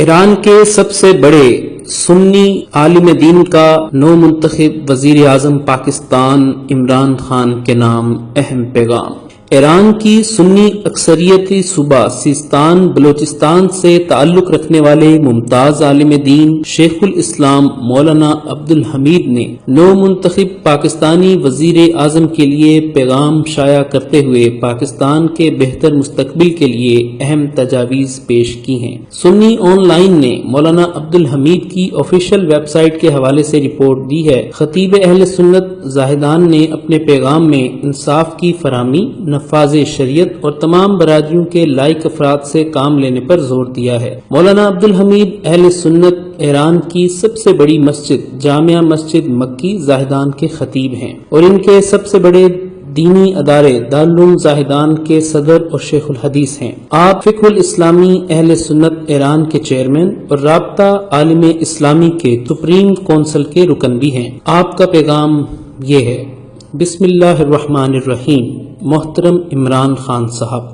ایران کے سب سے بڑے سنی عالم دین کا نو منتخب وزیر اعظم پاکستان عمران خان کے نام اہم پیغام۔ ایران کی سنی اکثریتی صوبہ سیستان بلوچستان سے تعلق رکھنے والے ممتاز عالم دین شیخ الاسلام مولانا عبدالحمید نے نو منتخب پاکستانی وزیر اعظم کے لیے پیغام شائع کرتے ہوئے پاکستان کے بہتر مستقبل کے لیے اہم تجاویز پیش کی ہیں۔ سنی آن لائن نے مولانا عبدالحمید کی آفیشیل ویب سائٹ کے حوالے سے رپورٹ دی ہے۔ خطیب اہل سنت زاہدان نے اپنے پیغام میں انصاف کی فراہمی، نفاذ شریعت اور تمام برادریوں کے لائق افراد سے کام لینے پر زور دیا ہے۔ مولانا عبدالحمید اہل سنت ایران کی سب سے بڑی مسجد جامعہ مسجد مکی زاہدان کے خطیب ہیں اور ان کے سب سے بڑے دینی ادارے دارالعلوم زاہدان کے صدر اور شیخ الحدیث ہیں۔ آپ فقہ الاسلامی اہل سنت ایران کے چیئرمین اور رابطہ عالم اسلامی کے سپریم کونسل کے رکن بھی ہیں۔ آپ کا پیغام یہ ہے: بسم اللہ الرحمن الرحیم۔ محترم عمران خان صاحب،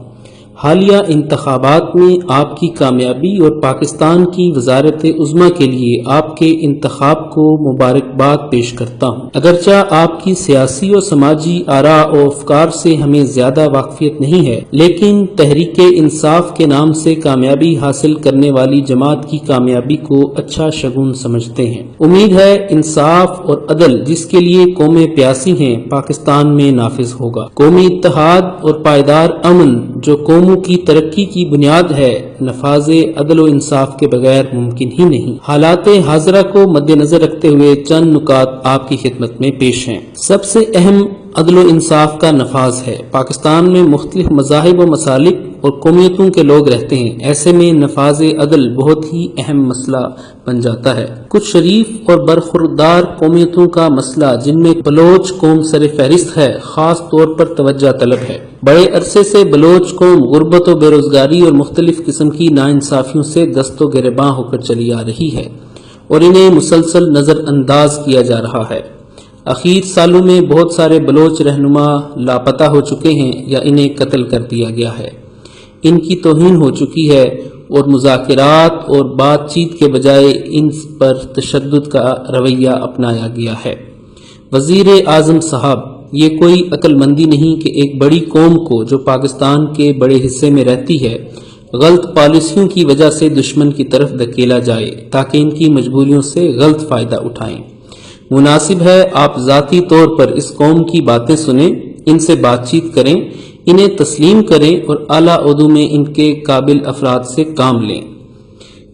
حالیہ انتخابات میں آپ کی کامیابی اور پاکستان کی وزارت عظمیٰ کے لیے آپ کے انتخاب کو مبارکباد پیش کرتا ہوں۔ اگرچہ آپ کی سیاسی اور سماجی آراء و افکار سے ہمیں زیادہ واقفیت نہیں ہے، لیکن تحریک انصاف کے نام سے کامیابی حاصل کرنے والی جماعت کی کامیابی کو اچھا شگون سمجھتے ہیں۔ امید ہے انصاف اور عدل جس کے لیے قومیں پیاسی ہیں پاکستان میں نافذ ہوگا۔ قومی اتحاد اور پائیدار امن جو قوموں کی ترقی کی بنیاد ہے، نفاذ عدل و انصاف کے بغیر ممکن ہی نہیں۔ حالات حاضرہ کو مد نظر رکھتے ہوئے چند نکات آپ کی خدمت میں پیش ہیں۔ سب سے اہم عدل و انصاف کا نفاذ ہے۔ پاکستان میں مختلف مذاہب و مسالک اور قومیتوں کے لوگ رہتے ہیں، ایسے میں نفاذ عدل بہت ہی اہم مسئلہ بن جاتا ہے۔ کچھ شریف اور برخوردار قومیتوں کا مسئلہ جن میں بلوچ قوم سر فہرست ہے، خاص طور پر توجہ طلب ہے۔ بڑے عرصے سے بلوچ قوم غربت و بے روزگاری اور مختلف قسم کی ناانصافیوں سے دست و گریباں ہو کر چلی آ رہی ہے اور انہیں مسلسل نظر انداز کیا جا رہا ہے۔ اخیر سالوں میں بہت سارے بلوچ رہنما لاپتہ ہو چکے ہیں یا انہیں قتل کر دیا گیا ہے۔ ان کی توہین ہو چکی ہے اور مذاکرات اور بات چیت کے بجائے ان پر تشدد کا رویہ اپنایا گیا ہے۔ وزیر اعظم صاحب، یہ کوئی عقل مندی نہیں کہ ایک بڑی قوم کو جو پاکستان کے بڑے حصے میں رہتی ہے، غلط پالیسیوں کی وجہ سے دشمن کی طرف دھکیلا جائے تاکہ ان کی مجبوریوں سے غلط فائدہ اٹھائیں۔ مناسب ہے آپ ذاتی طور پر اس قوم کی باتیں سنیں، ان سے بات چیت کریں، انہیں تسلیم کریں اور اعلیٰ عہدوں میں ان کے قابل افراد سے کام لیں۔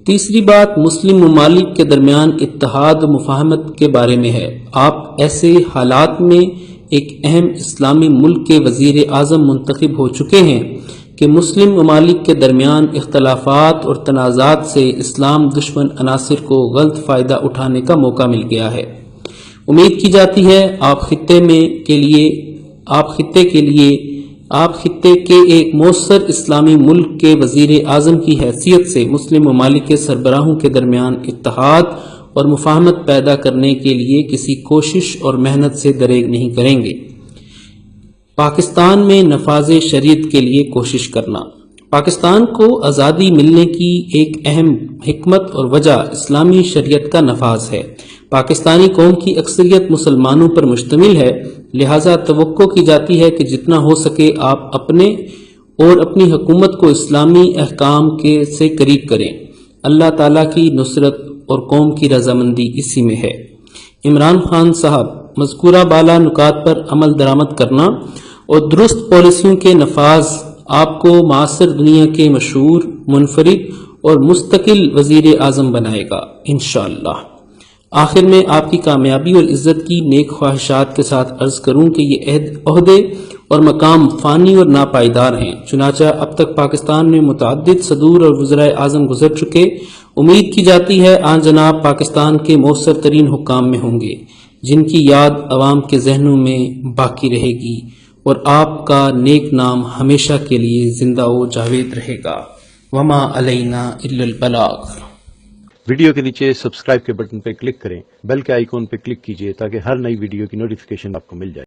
تیسری بات مسلم ممالک کے درمیان اتحاد و مفاہمت کے بارے میں ہے۔ آپ ایسے حالات میں ایک اہم اسلامی ملک کے وزیر اعظم منتخب ہو چکے ہیں کہ مسلم ممالک کے درمیان اختلافات اور تنازعات سے اسلام دشمن عناصر کو غلط فائدہ اٹھانے کا موقع مل گیا ہے۔ امید کی جاتی ہے آپ خطے کے ایک مؤثر اسلامی ملک کے وزیر اعظم کی حیثیت سے مسلم ممالک کے سربراہوں کے درمیان اتحاد اور مفاہمت پیدا کرنے کے لیے کسی کوشش اور محنت سے دریغ نہیں کریں گے۔ پاکستان میں نفاذ شریعت کے لیے کوشش کرنا۔ پاکستان کو آزادی ملنے کی ایک اہم حکمت اور وجہ اسلامی شریعت کا نفاذ ہے۔ پاکستانی قوم کی اکثریت مسلمانوں پر مشتمل ہے، لہذا توقع کی جاتی ہے کہ جتنا ہو سکے آپ اپنے اور اپنی حکومت کو اسلامی احکام سے قریب کریں۔ اللہ تعالیٰ کی نصرت اور قوم کی رضامندی اسی میں ہے۔ عمران خان صاحب، مذکورہ بالا نکات پر عمل درآمد کرنا اور درست پالیسیوں کے نفاذ آپ کو معاصر دنیا کے مشہور، منفرد اور مستقل وزیر اعظم بنائے گا انشاءاللہ۔ آخر میں آپ کی کامیابی اور عزت کی نیک خواہشات کے ساتھ عرض کروں کہ یہ عہدے اور مقام فانی اور ناپائیدار ہیں، چنانچہ اب تک پاکستان میں متعدد صدور اور وزرائے اعظم گزر چکے۔ امید کی جاتی ہے آن جناب پاکستان کے مؤثر ترین حکام میں ہوں گے جن کی یاد عوام کے ذہنوں میں باقی رہے گی اور آپ کا نیک نام ہمیشہ کے لیے زندہ و جاوید رہے گا۔ وما علینا الا البلاغ۔ ویڈیو کے نیچے سبسکرائب کے بٹن پہ کلک کریں، بیل کے آئیکن پہ کلک کیجئے تاکہ ہر نئی ویڈیو کی نوٹیفیکیشن آپ کو مل جائے۔